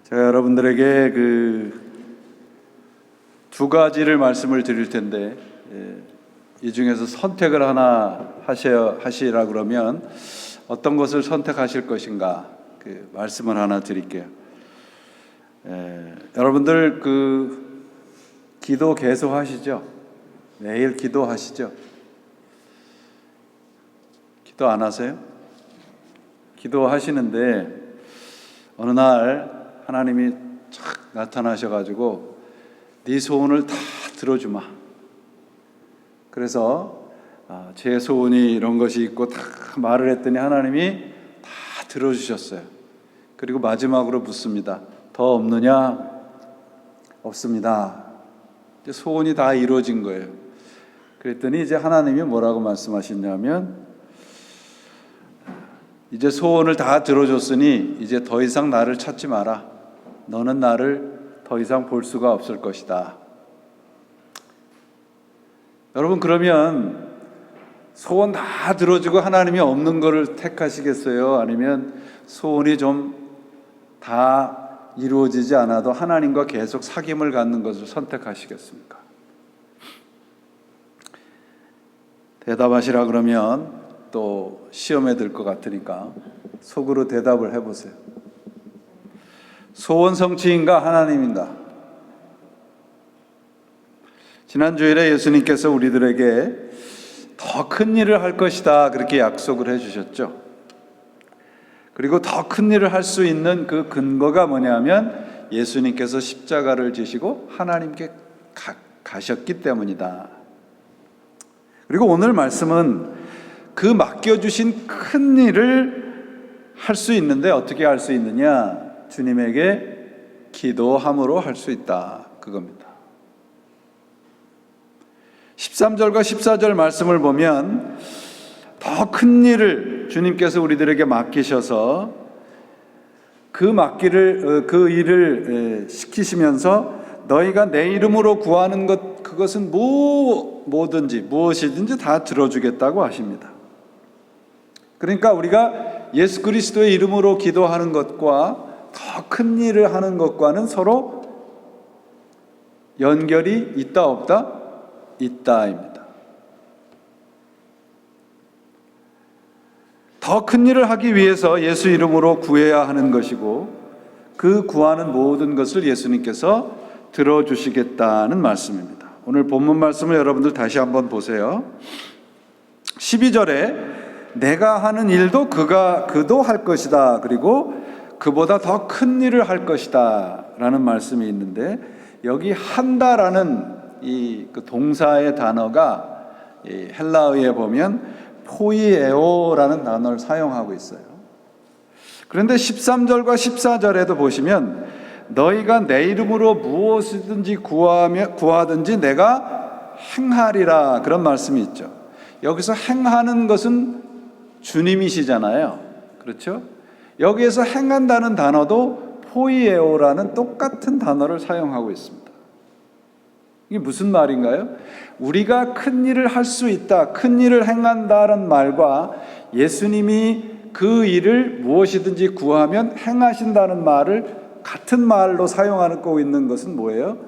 제가 여러분들에게 두 가지를 말씀을 드릴 텐데, 이 중에서 선택을 하나 하시라 그러면 어떤 것을 선택하실 것인가, 말씀을 하나 드릴게요. 여러분들 기도 계속 하시죠? 매일 기도하시죠? 기도 안 하세요? 기도하시는데 어느 날 하나님이 착 나타나셔가지고 네 소원을 다 들어주마. 그래서 제 소원이 이런 것이 있고 다 말을 했더니 하나님이 다 들어주셨어요. 그리고 마지막으로 묻습니다. 더 없느냐? 없습니다. 이제 소원이 다 이루어진 거예요. 그랬더니 이제 하나님이 뭐라고 말씀하셨냐면, 이제 소원을 다 들어줬으니 이제 더 이상 나를 찾지 마라. 너는 나를 더 이상 볼 수가 없을 것이다. 여러분, 그러면 소원 다 들어주고 하나님이 없는 거를 택하시겠어요? 아니면 소원이 좀 다 이루어지지 않아도 하나님과 계속 사귐을 갖는 것을 선택하시겠습니까? 대답하시라 그러면 또 시험에 들 것 같으니까 속으로 대답을 해보세요. 소원 성취인가 하나님인가? 지난 주일에 예수님께서 우리들에게 더 큰 일을 할 것이다 그렇게 약속을 해주셨죠. 그리고 더 큰 일을 할 수 있는 그 근거가 뭐냐면 예수님께서 십자가를 지시고 하나님께 가셨기 때문이다. 그리고 오늘 말씀은 그 맡겨주신 큰 일을 할 수 있는데 어떻게 할 수 있느냐? 주님에게 기도함으로 할 수 있다, 그겁니다. 13절과 14절 말씀을 보면 더 큰 일을 주님께서 우리들에게 맡기셔서 그 일을 시키시면서 너희가 내 이름으로 구하는 것, 그것은 무엇이든지 다 들어주겠다고 하십니다. 그러니까 우리가 예수 그리스도의 이름으로 기도하는 것과 더 큰 일을 하는 것과는 서로 연결이 있다 없다? 있다입니다. 더 큰 일을 하기 위해서 예수 이름으로 구해야 하는 것이고, 그 구하는 모든 것을 예수님께서 들어주시겠다는 말씀입니다. 오늘 본문 말씀을 여러분들 다시 한번 보세요. 12절에 내가 하는 일도 그도 할 것이다, 그리고 그보다 더 큰 일을 할 것이다 라는 말씀이 있는데, 여기 한다라는 그 동사의 단어가 헬라어에 보면 포이에오라는 단어를 사용하고 있어요. 그런데 13절과 14절에도 보시면 너희가 내 이름으로 무엇이든지 구하든지 내가 행하리라, 그런 말씀이 있죠. 여기서 행하는 것은 주님이시잖아요. 그렇죠? 여기에서 행한다는 단어도 포이에오라는 똑같은 단어를 사용하고 있습니다. 이게 무슨 말인가요? 우리가 큰 일을 할 수 있다, 큰 일을 행한다는 말과 예수님이 그 일을 무엇이든지 구하면 행하신다는 말을 같은 말로 사용하고 있는 것은 뭐예요?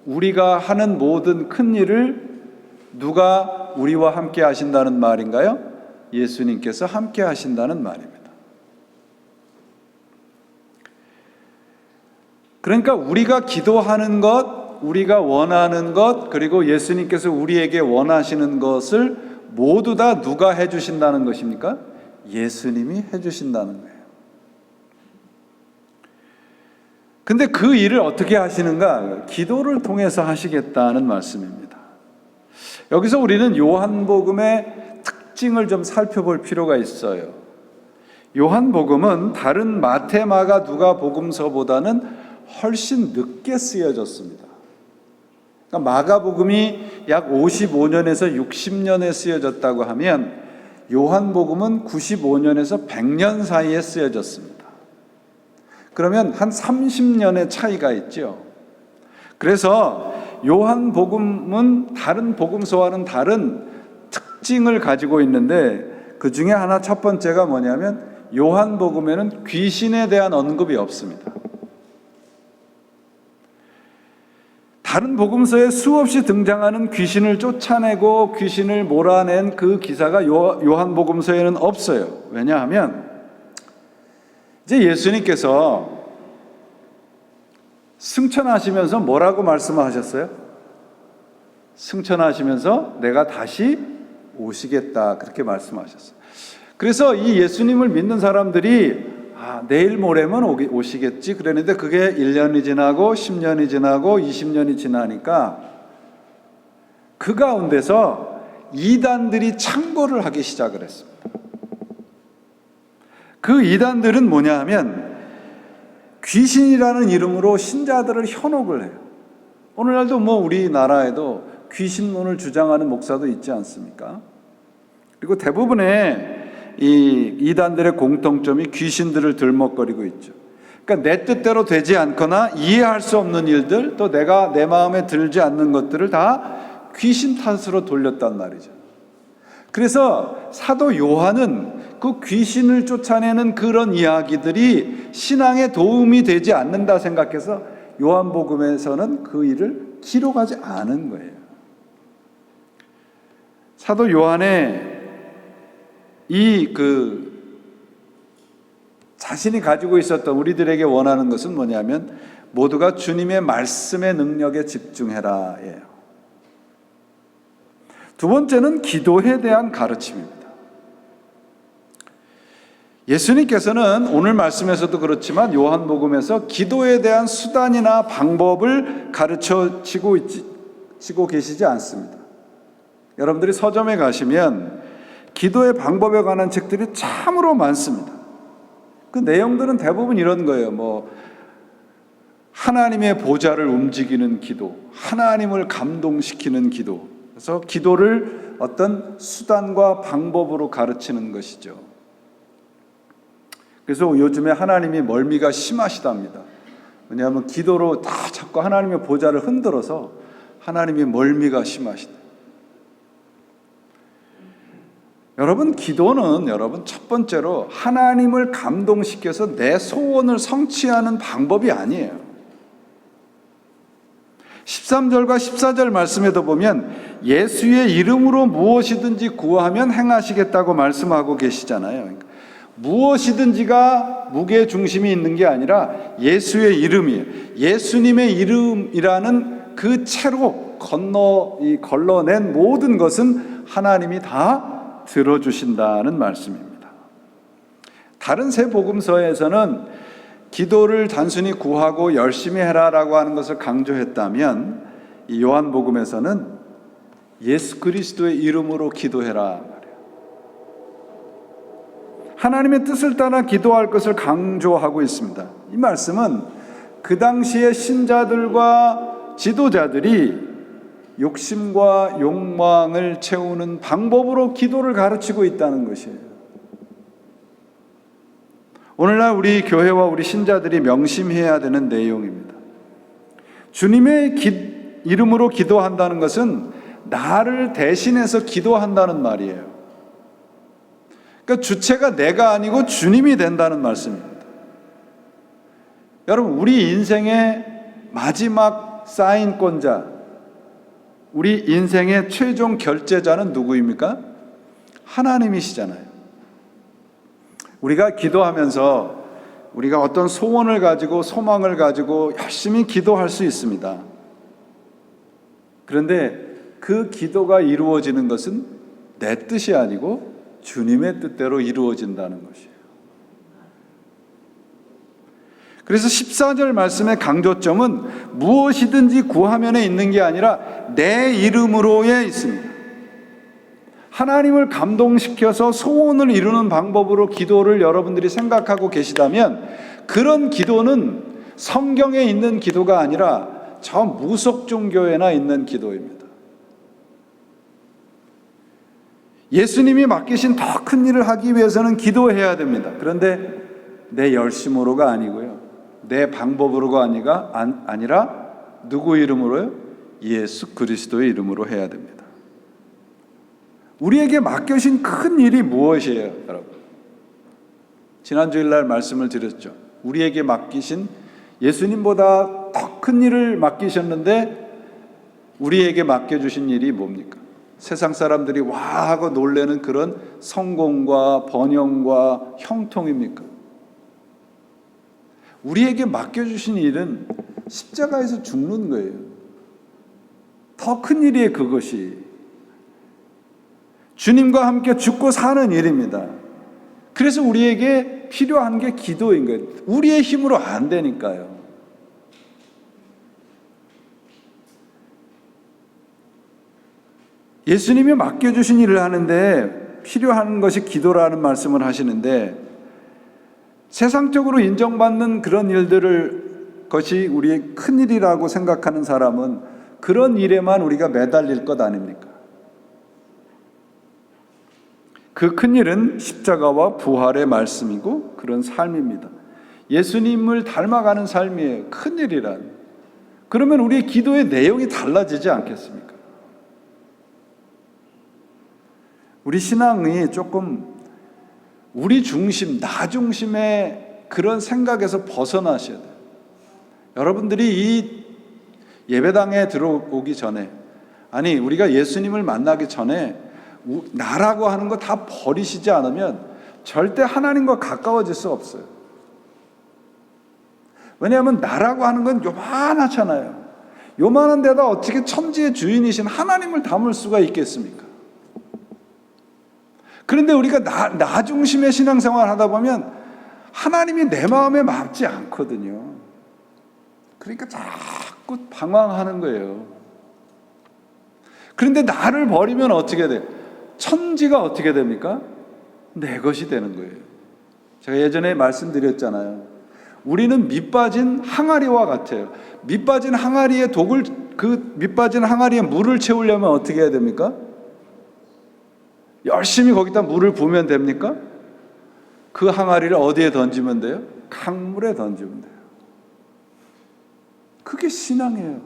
우리가 하는 모든 큰 일을 누가 우리와 함께 하신다는 말인가요? 예수님께서 함께 하신다는 말입니다. 그러니까 우리가 기도하는 것, 우리가 원하는 것, 그리고 예수님께서 우리에게 원하시는 것을 모두 다 누가 해주신다는 것입니까? 예수님이 해주신다는 거예요. 근데 그 일을 어떻게 하시는가? 기도를 통해서 하시겠다는 말씀입니다. 여기서 우리는 요한복음의 특징을 좀 살펴볼 필요가 있어요. 요한복음은 다른 마태, 마가, 누가 복음서보다는 훨씬 늦게 쓰여졌습니다. 그러니까 마가복음이 약 55년에서 60년에 쓰여졌다고 하면 요한복음은 95년에서 100년 사이에 쓰여졌습니다. 그러면 한 30년의 차이가 있죠. 그래서 요한복음은 다른 복음서와는 다른 특징을 가지고 있는데, 그 중에 하나 첫 번째가 뭐냐면 요한복음에는 귀신에 대한 언급이 없습니다. 다른 복음서에 수없이 등장하는 귀신을 쫓아내고 귀신을 몰아낸 그 기사가 요한복음서에는 없어요. 왜냐하면 이제 예수님께서 승천하시면서 뭐라고 말씀하셨어요? 승천하시면서 내가 다시 오시겠다, 그렇게 말씀하셨어요. 그래서 이 예수님을 믿는 사람들이 내일 모레면 오시겠지 그랬는데 그게 1년이 지나고 10년이 지나고 20년이 지나니까 그 가운데서 이단들이 창궐을 하기 시작을 했습니다. 그 이단들은 뭐냐 하면 귀신이라는 이름으로 신자들을 현혹을 해요. 오늘날도 우리나라에도 귀신론을 주장하는 목사도 있지 않습니까? 그리고 대부분의 이 이단들의 공통점이 귀신들을 들먹거리고 있죠. 그러니까 내 뜻대로 되지 않거나 이해할 수 없는 일들, 또 내가 내 마음에 들지 않는 것들을 다 귀신 탓으로 돌렸단 말이죠. 그래서 사도 요한은 그 귀신을 쫓아내는 그런 이야기들이 신앙에 도움이 되지 않는다 생각해서 요한복음에서는 그 일을 기록하지 않은 거예요. 사도 요한의 자신이 가지고 있었던, 우리들에게 원하는 것은 뭐냐면 모두가 주님의 말씀의 능력에 집중해라 예요. 두 번째는 기도에 대한 가르침입니다. 예수님께서는 오늘 말씀에서도 그렇지만 요한복음에서 기도에 대한 수단이나 방법을 가르치고 계시지 않습니다. 여러분들이 서점에 가시면 기도의 방법에 관한 책들이 참으로 많습니다. 그 내용들은 대부분 이런 거예요. 하나님의 보좌를 움직이는 기도, 하나님을 감동시키는 기도. 그래서 기도를 어떤 수단과 방법으로 가르치는 것이죠. 그래서 요즘에 하나님이 멀미가 심하시답니다. 왜냐하면 기도로 다 자꾸 하나님의 보좌를 흔들어서 하나님이 멀미가 심하시다. 여러분, 기도는 첫 번째로 하나님을 감동시켜서 내 소원을 성취하는 방법이 아니에요. 13절과 14절 말씀에도 보면 예수의 이름으로 무엇이든지 구하면 행하시겠다고 말씀하고 계시잖아요. 그러니까 무엇이든지가 무게중심이 있는 게 아니라 예수의 이름이에요. 예수님의 이름이라는 그 채로 걸러낸 모든 것은 하나님이 다 들어주신다는 말씀입니다. 다른 세 복음서에서는 기도를 단순히 구하고 열심히 해라라고 하는 것을 강조했다면 이 요한복음에서는 예수 그리스도의 이름으로 기도해라 말이에요. 하나님의 뜻을 따라 기도할 것을 강조하고 있습니다. 이 말씀은 그 당시의 신자들과 지도자들이 욕심과 욕망을 채우는 방법으로 기도를 가르치고 있다는 것이에요. 오늘날 우리 교회와 우리 신자들이 명심해야 되는 내용입니다. 주님의 이름으로 기도한다는 것은 나를 대신해서 기도한다는 말이에요. 그러니까 주체가 내가 아니고 주님이 된다는 말씀입니다. 여러분, 우리 인생의 마지막 사인권자, 우리 인생의 최종 결제자는 누구입니까? 하나님이시잖아요. 우리가 기도하면서 우리가 어떤 소원을 가지고 소망을 가지고 열심히 기도할 수 있습니다. 그런데 그 기도가 이루어지는 것은 내 뜻이 아니고 주님의 뜻대로 이루어진다는 것이에요. 그래서 14절 말씀의 강조점은 무엇이든지 구하면에 있는 게 아니라 내 이름으로에 있습니다. 하나님을 감동시켜서 소원을 이루는 방법으로 기도를 여러분들이 생각하고 계시다면 그런 기도는 성경에 있는 기도가 아니라 저 무속종교에나 있는 기도입니다. 예수님이 맡기신 더 큰 일을 하기 위해서는 기도해야 됩니다. 그런데 내 열심으로가 아니고요, 내 방법으로가 아니라 누구 이름으로요? 예수 그리스도의 이름으로 해야 됩니다. 우리에게 맡겨진 큰 일이 무엇이에요, 여러분? 지난 주일날 말씀을 드렸죠. 우리에게 맡기신 예수님보다 더 큰 일을 맡기셨는데 우리에게 맡겨주신 일이 뭡니까? 세상 사람들이 와 하고 놀라는 그런 성공과 번영과 형통입니까? 우리에게 맡겨주신 일은 십자가에서 죽는 거예요. 더 큰 일이에요, 그것이. 주님과 함께 죽고 사는 일입니다. 그래서 우리에게 필요한 게 기도인 거예요. 우리의 힘으로 안 되니까요. 예수님이 맡겨주신 일을 하는데 필요한 것이 기도라는 말씀을 하시는데, 세상적으로 인정받는 그런 것이 우리의 큰일이라고 생각하는 사람은 그런 일에만 우리가 매달릴 것 아닙니까? 그 큰일은 십자가와 부활의 말씀이고 그런 삶입니다. 예수님을 닮아가는 삶이에요. 큰일이란. 그러면 우리의 기도의 내용이 달라지지 않겠습니까? 우리 신앙이 조금 우리 중심, 나 중심의 그런 생각에서 벗어나셔야 돼요. 여러분들이 이 예배당에 들어오기 전에, 아니 우리가 예수님을 만나기 전에 나라고 하는 거 다 버리시지 않으면 절대 하나님과 가까워질 수 없어요. 왜냐하면 나라고 하는 건 요만하잖아요. 요만한 데다 어떻게 천지의 주인이신 하나님을 담을 수가 있겠습니까? 그런데 우리가 나 중심의 신앙생활을 하다 보면 하나님이 내 마음에 맞지 않거든요. 그러니까 자꾸 방황하는 거예요. 그런데 나를 버리면 어떻게 돼요? 천지가 어떻게 됩니까? 내 것이 되는 거예요. 제가 예전에 말씀드렸잖아요. 우리는 밑빠진 항아리와 같아요. 밑빠진 항아리에 밑빠진 항아리에 물을 채우려면 어떻게 해야 됩니까? 열심히 거기다 물을 부으면 됩니까? 그 항아리를 어디에 던지면 돼요? 강물에 던지면 돼요. 그게 신앙이에요.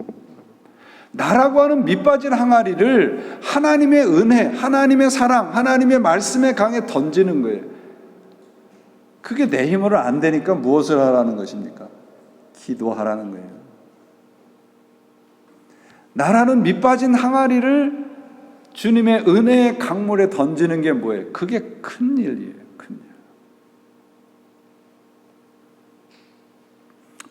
나라고 하는 밑빠진 항아리를 하나님의 은혜, 하나님의 사랑, 하나님의 말씀의 강에 던지는 거예요. 그게 내 힘으로 안 되니까 무엇을 하라는 것입니까? 기도하라는 거예요. 나라는 밑빠진 항아리를 주님의 은혜의 강물에 던지는 게 뭐예요? 그게 큰 일이에요. 큰 일.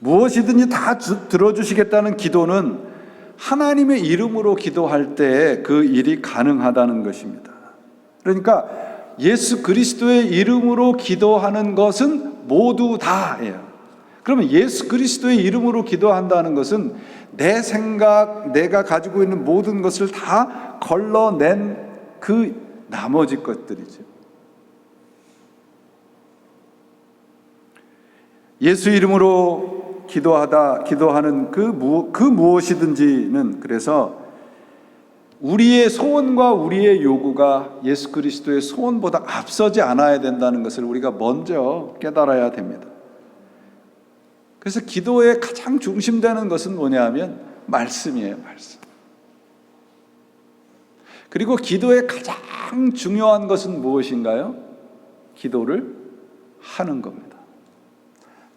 무엇이든지 다 들어주시겠다는 기도는 하나님의 이름으로 기도할 때 그 일이 가능하다는 것입니다. 그러니까 예수 그리스도의 이름으로 기도하는 것은 모두 다예요. 그러면 예수 그리스도의 이름으로 기도한다는 것은 내 생각, 내가 가지고 있는 모든 것을 다 걸러낸 그 나머지 것들이죠. 예수 이름으로 기도하는 그 무엇이든지는, 그래서 우리의 소원과 우리의 요구가 예수 그리스도의 소원보다 앞서지 않아야 된다는 것을 우리가 먼저 깨달아야 됩니다. 그래서 기도의 가장 중심되는 것은 뭐냐 하면 말씀이에요. 말씀. 그리고 기도의 가장 중요한 것은 무엇인가요? 기도를 하는 겁니다.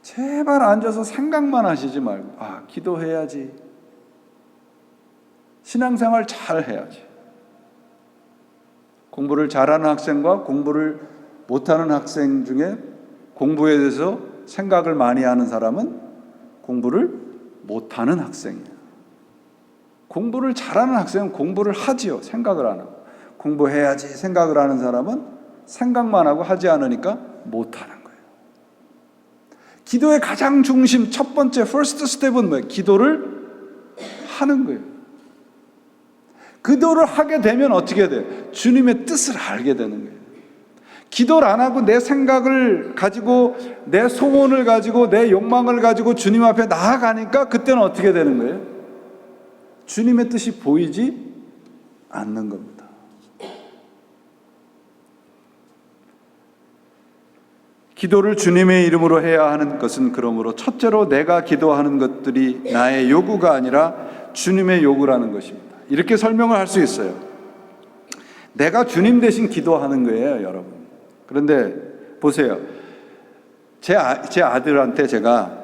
제발 앉아서 생각만 하시지 말고, 기도해야지. 신앙생활 잘 해야지. 공부를 잘하는 학생과 공부를 못하는 학생 중에 공부에 대해서 생각을 많이 하는 사람은 공부를 못하는 학생이에요. 공부를 잘하는 학생은 공부를 하지요. 생각을 안 하고. 공부해야지 생각을 하는 사람은 생각만 하고 하지 않으니까 못하는 거예요. 기도의 가장 중심, 첫 번째 first step은 뭐예요? 기도를 하는 거예요. 기도를 하게 되면 어떻게 돼요? 주님의 뜻을 알게 되는 거예요. 기도를 안 하고 내 생각을 가지고, 내 소원을 가지고, 내 욕망을 가지고 주님 앞에 나아가니까 그때는 어떻게 되는 거예요? 주님의 뜻이 보이지 않는 겁니다. 기도를 주님의 이름으로 해야 하는 것은, 그러므로 첫째로 내가 기도하는 것들이 나의 요구가 아니라 주님의 요구라는 것입니다. 이렇게 설명을 할 수 있어요. 내가 주님 대신 기도하는 거예요, 여러분. 그런데 보세요. 제 아들한테 제가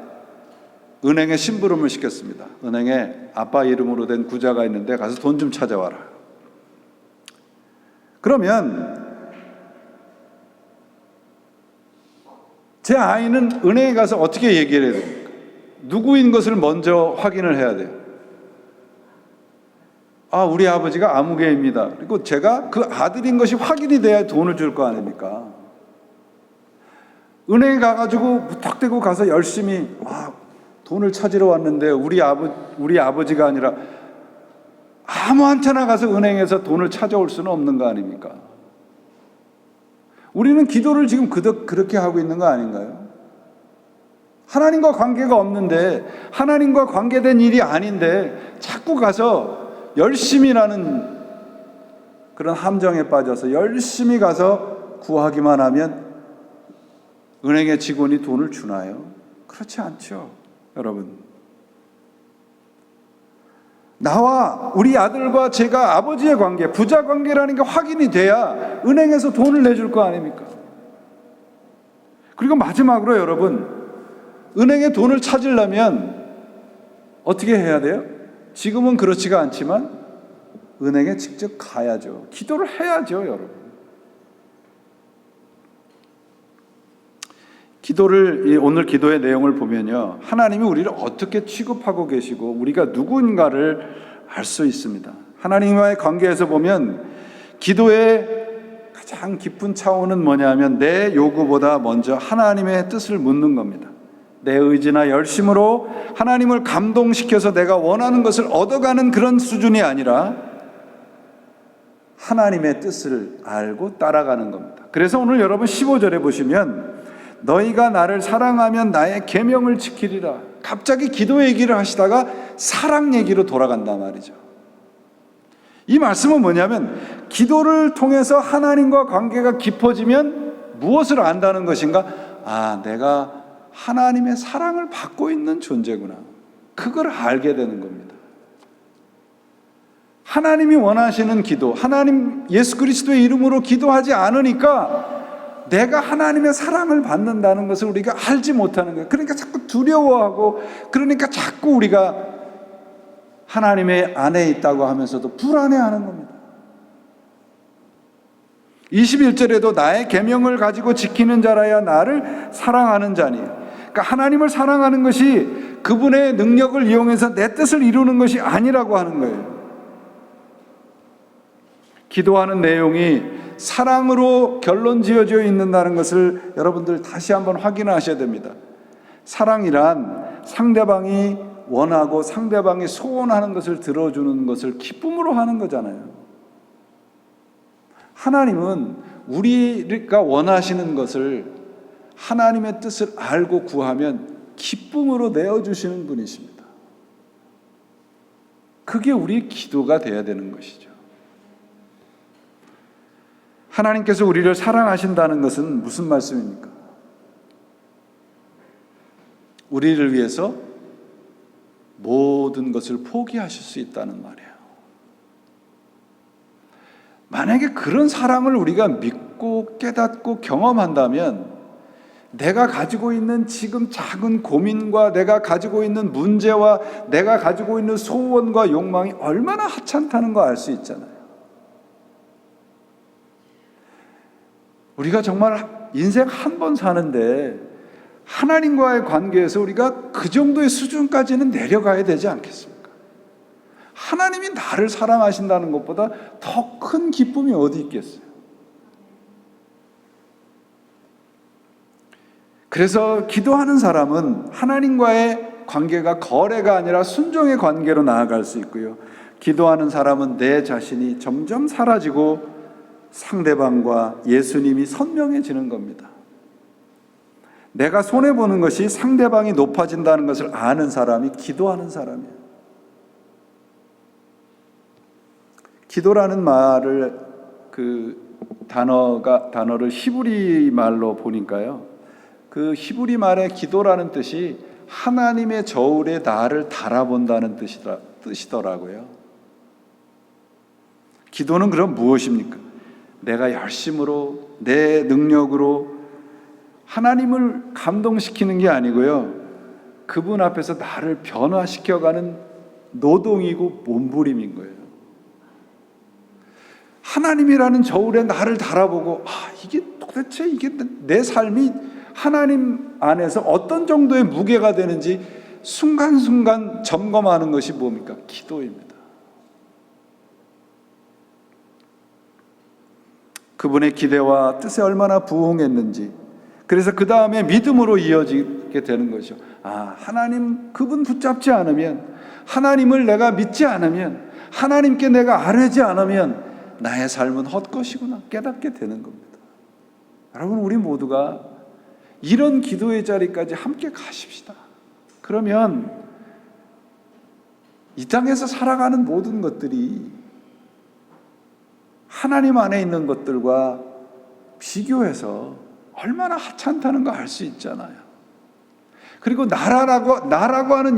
은행에 심부름을 시켰습니다. 은행에 아빠 이름으로 된 구자가 있는데 가서 돈 좀 찾아와라. 그러면 제 아이는 은행에 가서 어떻게 얘기를 해야 됩니까? 누구인 것을 먼저 확인을 해야 돼요. 우리 아버지가 아무개입니다. 그리고 제가 그 아들인 것이 확인이 돼야 돈을 줄 거 아닙니까? 은행에 가가지고 무턱대고 가서 열심히 돈을 찾으러 왔는데 우리 아버지가 아니라 아무한테나 가서 은행에서 돈을 찾아올 수는 없는 거 아닙니까? 우리는 기도를 지금 그렇게 하고 있는 거 아닌가요? 하나님과 관계가 없는데, 하나님과 관계된 일이 아닌데 자꾸 가서 열심히라는 그런 함정에 빠져서 열심히 가서 구하기만 하면 은행의 직원이 돈을 주나요? 그렇지 않죠, 여러분. 나와 우리 아들과 제가 아버지의 관계, 부자 관계라는 게 확인이 돼야 은행에서 돈을 내줄 거 아닙니까? 그리고 마지막으로 여러분, 은행에 돈을 찾으려면 어떻게 해야 돼요? 지금은 그렇지가 않지만 은행에 직접 가야죠. 기도를 해야죠, 여러분. 오늘 기도의 내용을 보면요, 하나님이 우리를 어떻게 취급하고 계시고 우리가 누군가를 알 수 있습니다. 하나님과의 관계에서 보면 기도의 가장 깊은 차원은 뭐냐면 내 요구보다 먼저 하나님의 뜻을 묻는 겁니다. 내 의지나 열심으로 하나님을 감동시켜서 내가 원하는 것을 얻어가는 그런 수준이 아니라 하나님의 뜻을 알고 따라가는 겁니다. 그래서 오늘 여러분 15절에 보시면 너희가 나를 사랑하면 나의 계명을 지키리라. 갑자기 기도 얘기를 하시다가 사랑 얘기로 돌아간단 말이죠. 이 말씀은 뭐냐면 기도를 통해서 하나님과 관계가 깊어지면 무엇을 안다는 것인가? 내가 하나님의 사랑을 받고 있는 존재구나. 그걸 알게 되는 겁니다. 하나님이 원하시는 기도, 하나님 예수 그리스도의 이름으로 기도하지 않으니까 내가 하나님의 사랑을 받는다는 것을 우리가 알지 못하는 거예요. 그러니까 자꾸 두려워하고, 그러니까 자꾸 우리가 하나님의 안에 있다고 하면서도 불안해하는 겁니다. 21절에도 나의 계명을 가지고 지키는 자라야 나를 사랑하는 자니. 그러니까 하나님을 사랑하는 것이 그분의 능력을 이용해서 내 뜻을 이루는 것이 아니라고 하는 거예요. 기도하는 내용이 사랑으로 결론 지어져 있는다는 것을 여러분들 다시 한번 확인하셔야 됩니다. 사랑이란 상대방이 원하고 상대방이 소원하는 것을 들어주는 것을 기쁨으로 하는 거잖아요. 하나님은 우리가 원하시는 것을 하나님의 뜻을 알고 구하면 기쁨으로 내어주시는 분이십니다. 그게 우리 기도가 돼야 되는 것이죠. 하나님께서 우리를 사랑하신다는 것은 무슨 말씀입니까? 우리를 위해서 모든 것을 포기하실 수 있다는 말이에요. 만약에 그런 사랑을 우리가 믿고 깨닫고 경험한다면 내가 가지고 있는 지금 작은 고민과 내가 가지고 있는 문제와 내가 가지고 있는 소원과 욕망이 얼마나 하찮다는 거 알 수 있잖아요. 우리가 정말 인생 한 번 사는데 하나님과의 관계에서 우리가 그 정도의 수준까지는 내려가야 되지 않겠습니까? 하나님이 나를 사랑하신다는 것보다 더 큰 기쁨이 어디 있겠어요? 그래서 기도하는 사람은 하나님과의 관계가 거래가 아니라 순종의 관계로 나아갈 수 있고요. 기도하는 사람은 내 자신이 점점 사라지고 상대방과 예수님이 선명해지는 겁니다. 내가 손해보는 것이 상대방이 높아진다는 것을 아는 사람이 기도하는 사람이에요. 기도라는 말을 단어를 히브리 말로 보니까요. 그 히브리 말의 기도라는 뜻이 하나님의 저울에 나를 달아본다는 뜻이더라고요. 기도는 그럼 무엇입니까? 내가 열심으로 내 능력으로 하나님을 감동시키는 게 아니고요. 그분 앞에서 나를 변화시켜가는 노동이고 몸부림인 거예요. 하나님이라는 저울에 나를 달아보고 이게 도대체 이게 내 삶이 하나님 안에서 어떤 정도의 무게가 되는지 순간순간 점검하는 것이 뭡니까? 기도입니다. 그분의 기대와 뜻에 얼마나 부응했는지, 그래서 그 다음에 믿음으로 이어지게 되는 거죠. 하나님 그분 붙잡지 않으면, 하나님을 내가 믿지 않으면, 하나님께 내가 아뢰지 않으면 나의 삶은 헛것이구나 깨닫게 되는 겁니다. 여러분, 우리 모두가 이런 기도의 자리까지 함께 가십시다. 그러면 이 땅에서 살아가는 모든 것들이 하나님 안에 있는 것들과 비교해서 얼마나 하찮다는 거 알 수 있잖아요. 그리고 나라고 하는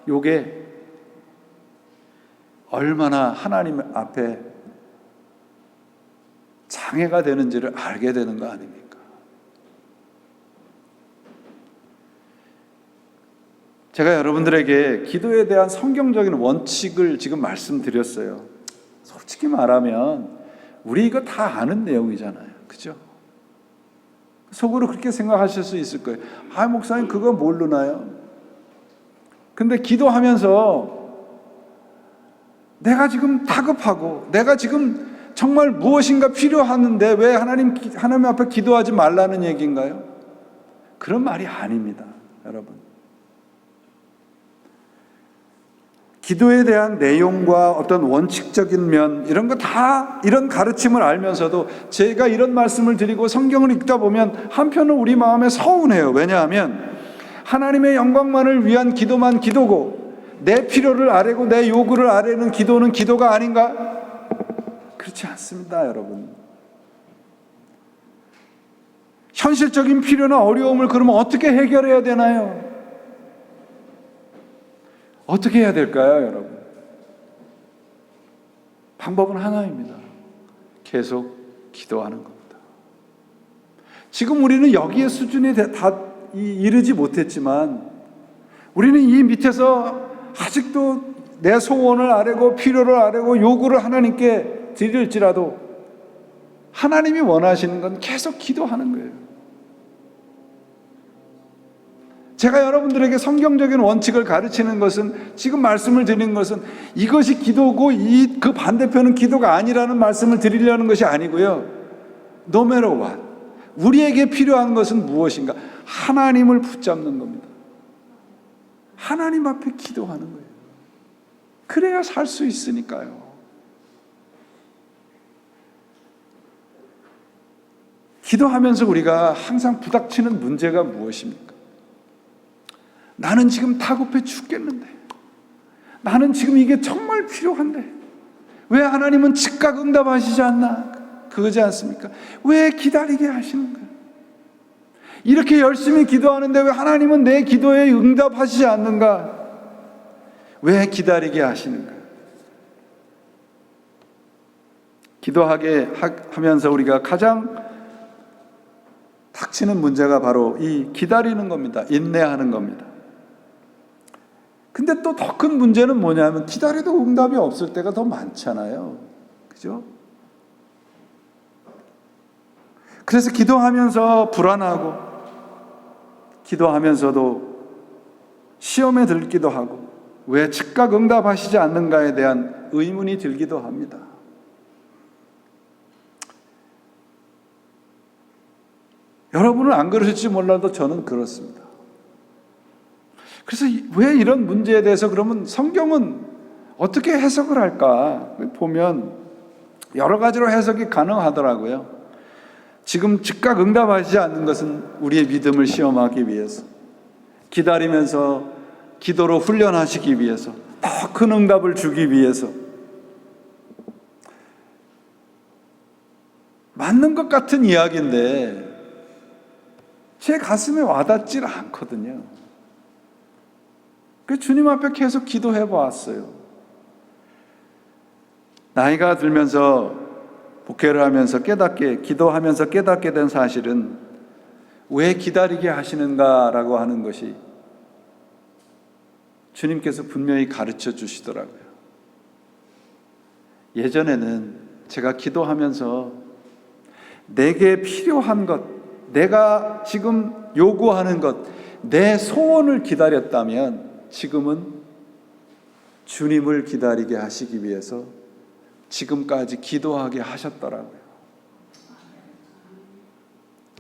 요게 얼마나 하나님 앞에 장애가 되는지를 알게 되는 거 아닙니까? 제가 여러분들에게 기도에 대한 성경적인 원칙을 지금 말씀드렸어요. 솔직히 말하면 우리 이거 다 아는 내용이잖아요. 그죠? 속으로 그렇게 생각하실 수 있을 거예요. 목사님 그거 모르나요? 근데 기도하면서 내가 지금 다급하고 내가 지금 정말 무엇인가 필요하는데 왜 하나님 앞에 기도하지 말라는 얘기인가요? 그런 말이 아닙니다, 여러분. 기도에 대한 내용과 어떤 원칙적인 면, 이런 거 다, 이런 가르침을 알면서도 제가 이런 말씀을 드리고 성경을 읽다 보면 한편은 우리 마음에 서운해요. 왜냐하면 하나님의 영광만을 위한 기도만 기도고 내 필요를 아뢰고 내 요구를 아뢰는 기도는 기도가 아닌가? 그렇지 않습니다, 여러분. 현실적인 필요나 어려움을 그러면 어떻게 해결해야 되나요? 어떻게 해야 될까요, 여러분? 방법은 하나입니다. 계속 기도하는 겁니다. 지금 우리는 여기에 수준에 다 이르지 못했지만 우리는 이 밑에서 아직도 내 소원을 아뢰고 필요를 아뢰고 요구를 하나님께 드릴지라도 하나님이 원하시는 건 계속 기도하는 거예요. 제가 여러분들에게 성경적인 원칙을 가르치는 것은, 지금 말씀을 드리는 것은 이것이 기도고 그 반대편은 기도가 아니라는 말씀을 드리려는 것이 아니고요. No matter what, 우리에게 필요한 것은 무엇인가? 하나님을 붙잡는 겁니다. 하나님 앞에 기도하는 거예요. 그래야 살 수 있으니까요. 기도하면서 우리가 항상 부닥치는 문제가 무엇입니까? 나는 지금 다급해 죽겠는데, 나는 지금 이게 정말 필요한데 왜 하나님은 즉각 응답하시지 않나? 그거지 않습니까? 왜 기다리게 하시는 거예요? 이렇게 열심히 기도하는데 왜 하나님은 내 기도에 응답하시지 않는가? 왜 기다리게 하시는가? 기도하게 하면서 우리가 가장 닥치는 문제가 바로 이 기다리는 겁니다. 인내하는 겁니다. 근데 또 더 큰 문제는 뭐냐면 기다려도 응답이 없을 때가 더 많잖아요. 그죠? 그래서 기도하면서 불안하고, 기도하면서도 시험에 들기도 하고, 왜 즉각 응답하시지 않는가에 대한 의문이 들기도 합니다. 여러분은 안 그러실지 몰라도 저는 그렇습니다. 그래서 왜 이런 문제에 대해서 그러면 성경은 어떻게 해석을 할까? 보면 여러 가지로 해석이 가능하더라고요. 지금 즉각 응답하시지 않는 것은 우리의 믿음을 시험하기 위해서, 기다리면서 기도로 훈련하시기 위해서, 더 큰 응답을 주기 위해서, 맞는 것 같은 이야기인데 제 가슴에 와닿질 않거든요. 그래서 주님 앞에 계속 기도해 보았어요. 나이가 들면서 목회를 하면서 기도하면서 깨닫게 된 사실은, 왜 기다리게 하시는가라고 하는 것이 주님께서 분명히 가르쳐 주시더라고요. 예전에는 제가 기도하면서 내게 필요한 것, 내가 지금 요구하는 것, 내 소원을 기다렸다면 지금은 주님을 기다리게 하시기 위해서 지금까지 기도하게 하셨더라고요.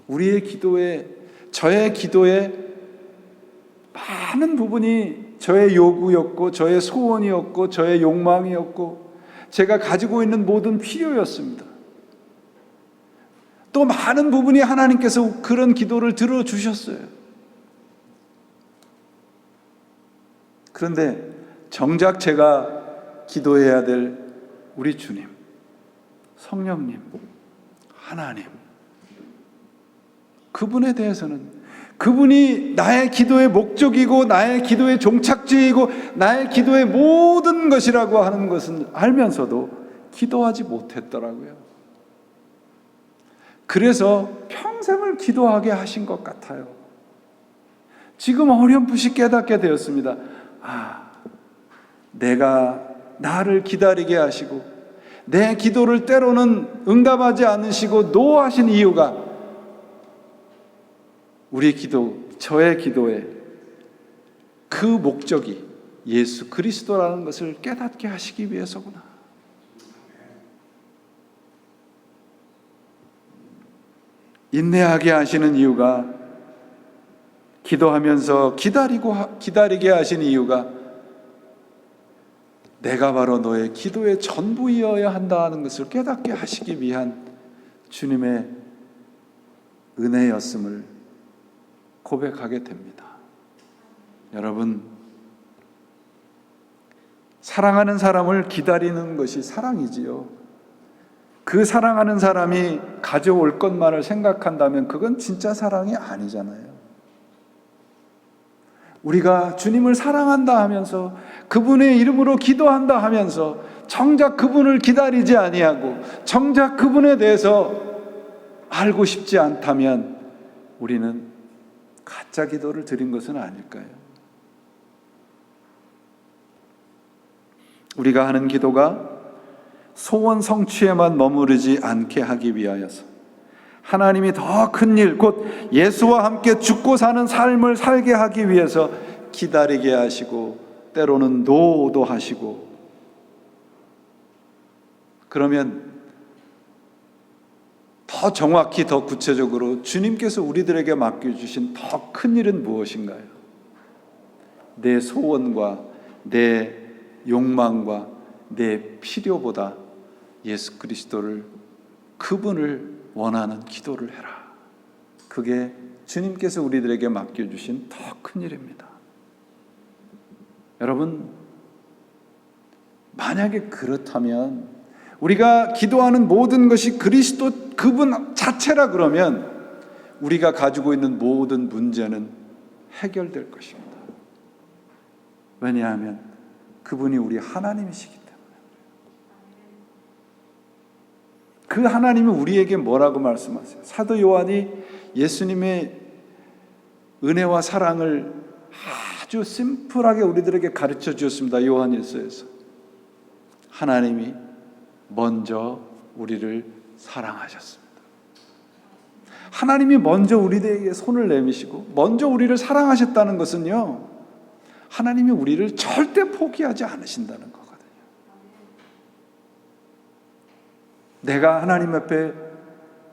우리의 기도에, 저의 기도에 많은 부분이 저의 요구였고, 저의 소원이었고, 저의 욕망이었고, 제가 가지고 있는 모든 필요였습니다. 또 많은 부분이 하나님께서 그런 기도를 들어주셨어요. 그런데 정작 제가 기도해야 될 우리 주님, 성령님, 하나님, 그분에 대해서는 그분이 나의 기도의 목적이고 나의 기도의 종착지이고 나의 기도의 모든 것이라고 하는 것은 알면서도 기도하지 못했더라고요. 그래서 평생을 기도하게 하신 것 같아요. 지금 어렴풋이 깨닫게 되었습니다. 내가 나를 기다리게 하시고 내 기도를 때로는 응답하지 않으시고 노하신 이유가 우리 기도, 저의 기도에 그 목적이 예수 그리스도라는 것을 깨닫게 하시기 위해서구나. 인내하게 하시는 이유가, 기도하면서 기다리게 하시는 이유가 내가 바로 너의 기도의 전부이어야 한다는 것을 깨닫게 하시기 위한 주님의 은혜였음을 고백하게 됩니다. 여러분, 사랑하는 사람을 기다리는 것이 사랑이지요. 그 사랑하는 사람이 가져올 것만을 생각한다면 그건 진짜 사랑이 아니잖아요. 우리가 주님을 사랑한다 하면서 그분의 이름으로 기도한다 하면서 정작 그분을 기다리지 아니하고 정작 그분에 대해서 알고 싶지 않다면 우리는 가짜 기도를 드린 것은 아닐까요? 우리가 하는 기도가 소원 성취에만 머무르지 않게 하기 위하여서 하나님이 더 큰 일, 곧 예수와 함께 죽고 사는 삶을 살게 하기 위해서 기다리게 하시고 때로는 노도 하시고, 그러면 더 정확히 더 구체적으로 주님께서 우리들에게 맡겨주신 더 큰 일은 무엇인가요? 내 소원과 내 욕망과 내 필요보다 예수 그리스도를, 그분을 원하는 기도를 해라. 그게 주님께서 우리들에게 맡겨주신 더 큰 일입니다. 여러분, 만약에 그렇다면 우리가 기도하는 모든 것이 그리스도 그분 자체라 그러면 우리가 가지고 있는 모든 문제는 해결될 것입니다. 왜냐하면 그분이 우리 하나님이시기 때문에. 그 하나님이 우리에게 뭐라고 말씀하세요? 사도 요한이 예수님의 은혜와 사랑을 아주 심플하게 우리들에게 가르쳐 주었습니다. 요한일서에서 하나님이 먼저 우리를 사랑하셨습니다. 하나님이 먼저 우리에게 손을 내미시고 먼저 우리를 사랑하셨다는 것은요, 하나님이 우리를 절대 포기하지 않으신다는 거거든요. 내가 하나님 앞에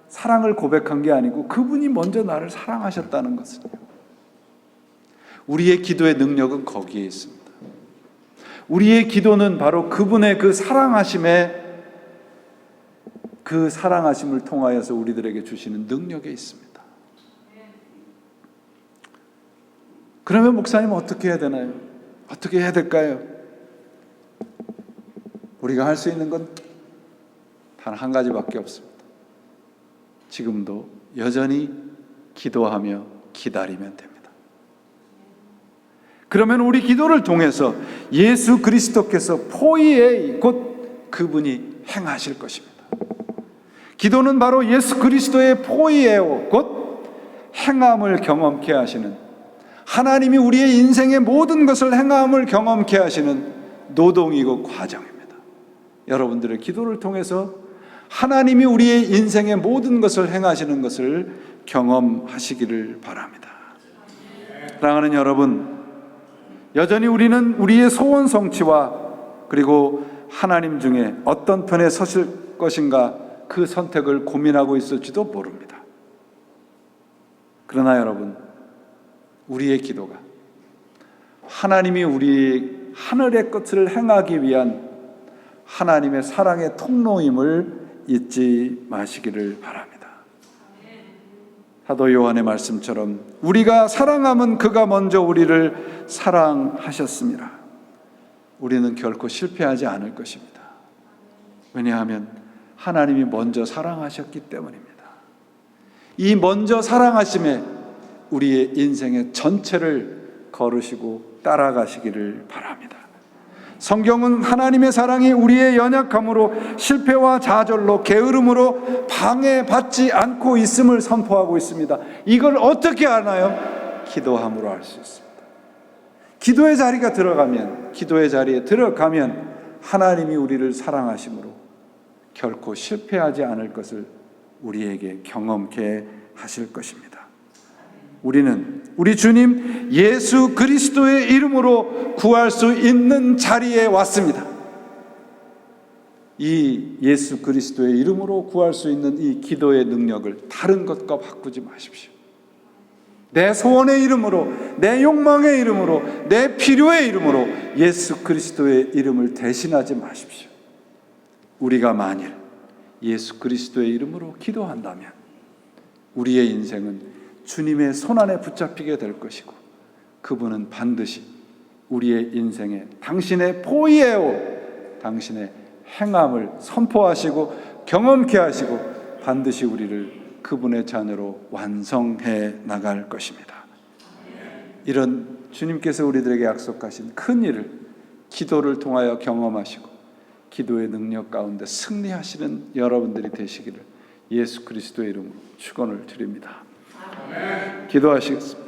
사랑을 고백한 게 아니고 그분이 먼저 나를 사랑하셨다는 것은요, 우리의 기도의 능력은 거기에 있습니다. 우리의 기도는 바로 그분의 그 사랑하심을 통하여서 우리들에게 주시는 능력에 있습니다. 그러면 목사님 어떻게 해야 되나요? 어떻게 해야 될까요? 우리가 할 수 있는 건 단 한 가지밖에 없습니다. 지금도 여전히 기도하며 기다리면 됩니다. 그러면 우리 기도를 통해서 예수 그리스도께서 포이에이, 곧 그분이 행하실 것입니다. 기도는 바로 예수 그리스도의 포이에오, 곧 행함을 경험케 하시는, 하나님이 우리의 인생의 모든 것을 행함을 경험케 하시는 노동이고 과정입니다. 여러분들의 기도를 통해서 하나님이 우리의 인생의 모든 것을 행하시는 것을 경험하시기를 바랍니다. 사랑하는 여러분, 여전히 우리는 우리의 소원 성취와 그리고 하나님 중에 어떤 편에 서실 것인가 그 선택을 고민하고 있을지도 모릅니다. 그러나 여러분, 우리의 기도가 하나님이 우리 하늘의 것을 행하기 위한 하나님의 사랑의 통로임을 잊지 마시기를 바랍니다. 사도 요한의 말씀처럼 우리가 사랑함은 그가 먼저 우리를 사랑하셨습니다. 우리는 결코 실패하지 않을 것입니다. 왜냐하면 하나님이 먼저 사랑하셨기 때문입니다. 이 먼저 사랑하심에 우리의 인생의 전체를 걸으시고 따라가시기를 바랍니다. 성경은 하나님의 사랑이 우리의 연약함으로, 실패와 좌절로, 게으름으로 방해받지 않고 있음을 선포하고 있습니다. 이걸 어떻게 아나요? 기도함으로 알 수 있습니다. 기도의 자리에 들어가면 하나님이 우리를 사랑하심으로 결코 실패하지 않을 것을 우리에게 경험케 하실 것입니다. 우리는 우리 주님 예수 그리스도의 이름으로 구할 수 있는 자리에 왔습니다. 이 예수 그리스도의 이름으로 구할 수 있는 이 기도의 능력을 다른 것과 바꾸지 마십시오. 내 소원의 이름으로, 내 욕망의 이름으로, 내 필요의 이름으로 예수 그리스도의 이름을 대신하지 마십시오. 우리가 만일 예수 그리스도의 이름으로 기도한다면 우리의 인생은 주님의 손안에 붙잡히게 될 것이고, 그분은 반드시 우리의 인생에 당신의 포이에오, 당신의 행함을 선포하시고 경험케 하시고 반드시 우리를 그분의 자녀로 완성해 나갈 것입니다. 이런 주님께서 우리들에게 약속하신 큰 일을 기도를 통하여 경험하시고 기도의 능력 가운데 승리하시는 여러분들이 되시기를 예수 그리스도의 이름으로 축원을 드립니다. 기도하시겠습니다.